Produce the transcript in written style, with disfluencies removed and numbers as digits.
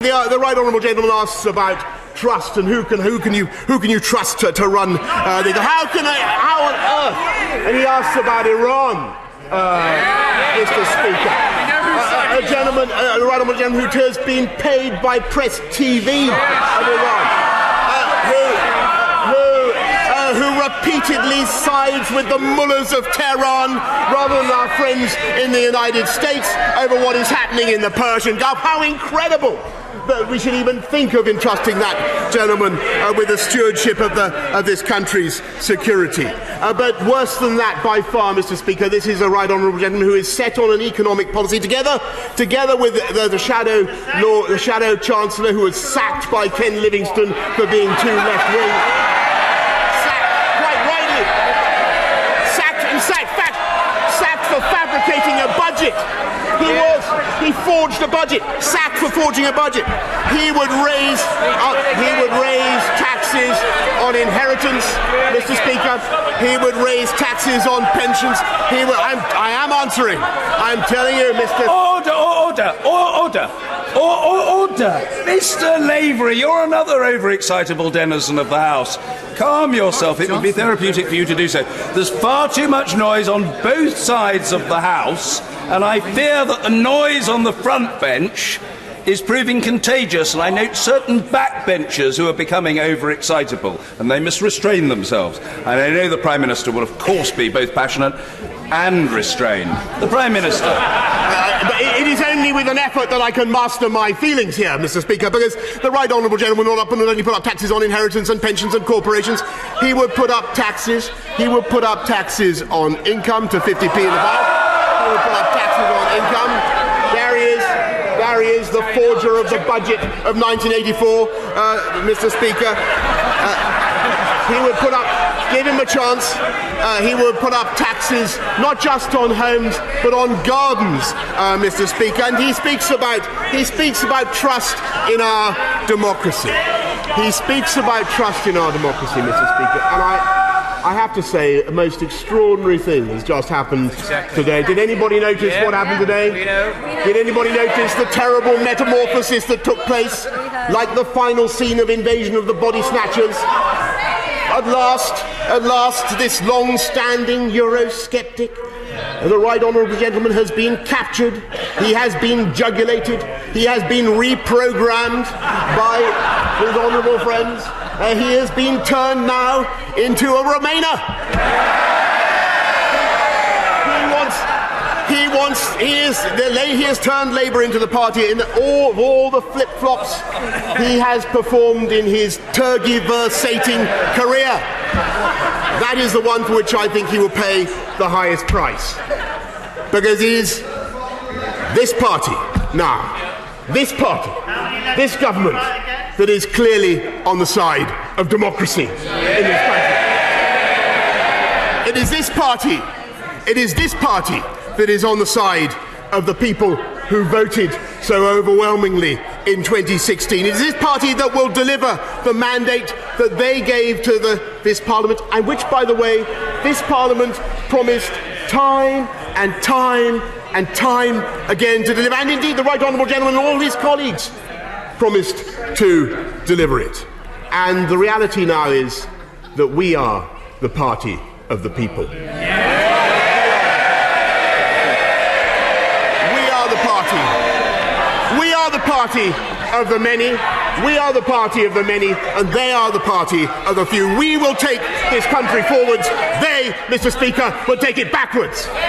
the right honourable gentleman asks about trust and who can you trust to run how on earth? And he asks about Iran, Mr. Speaker. A gentleman, a right honourable gentleman who has been paid by Press TV of Iran. Who repeatedly sides with the mullahs of Tehran rather than our friends in the United States over what is happening in the Persian Gulf. How incredible that we should even think of entrusting that gentleman with the stewardship of this country's security. But worse than that, by far, Mr. Speaker, this is a right honourable gentleman who is set on an economic policy together with the shadow chancellor who was sacked by Ken Livingstone for being too left-wing. Sacked for fabricating a budget. He forged a budget. Sacked for forging a budget. He would raise taxes on inheritance, Mr. Speaker. He would raise taxes on pensions. I am answering. I'm telling you, Mr. Order! Mr. Lavery, you're another overexcitable denizen of the House. Calm yourself. It would be therapeutic for you to do so. There's far too much noise on both sides of the House, and I fear that the noise on the front bench is proving contagious, and I note certain backbenchers who are becoming overexcitable, and they must restrain themselves. And I know the Prime Minister will, of course, be both passionate and restrained. The Prime Minister. But it is only with an effort that I can master my feelings here, Mr. Speaker, because the right honourable gentleman will not only put up taxes on inheritance and pensions and corporations, he would put up taxes on income to 50p and above. He would put up taxes on income. There he is, the forger of the budget of 1984, Mr. Speaker. He would put up, give him a chance, he would put up taxes not just on homes but on gardens, Mr. Speaker. And he speaks about trust in our democracy. He speaks about trust in our democracy, Mr. Speaker. And I have to say, a most extraordinary thing has just happened today. Did anybody notice what happened today? Did anybody notice the terrible metamorphosis that took place, like the final scene of Invasion of the Body Snatchers? At last, this long-standing Eurosceptic, the right honourable gentleman, has been captured. He has been jugulated. He has been reprogrammed by his honourable friends. He has been turned now into a Remainer. He has turned Labour into the party in all the flip-flops he has performed in his tergiversating career. That is the one for which I think he will pay the highest price. Because it is this party now, this government, that is clearly on the side of democracy in this country. It is this party that is on the side of the people who voted so overwhelmingly in 2016. It is this party that will deliver the mandate that they gave to this Parliament, and which, by the way, this Parliament promised time and time and time again to deliver. And indeed, the right honourable gentleman and all his colleagues promised to deliver it. And the reality now is that we are the party of the people. We are the party. We are the party of the many. We are the party of the many, and they are the party of the few. We will take this country forwards. They, Mr. Speaker, will take it backwards.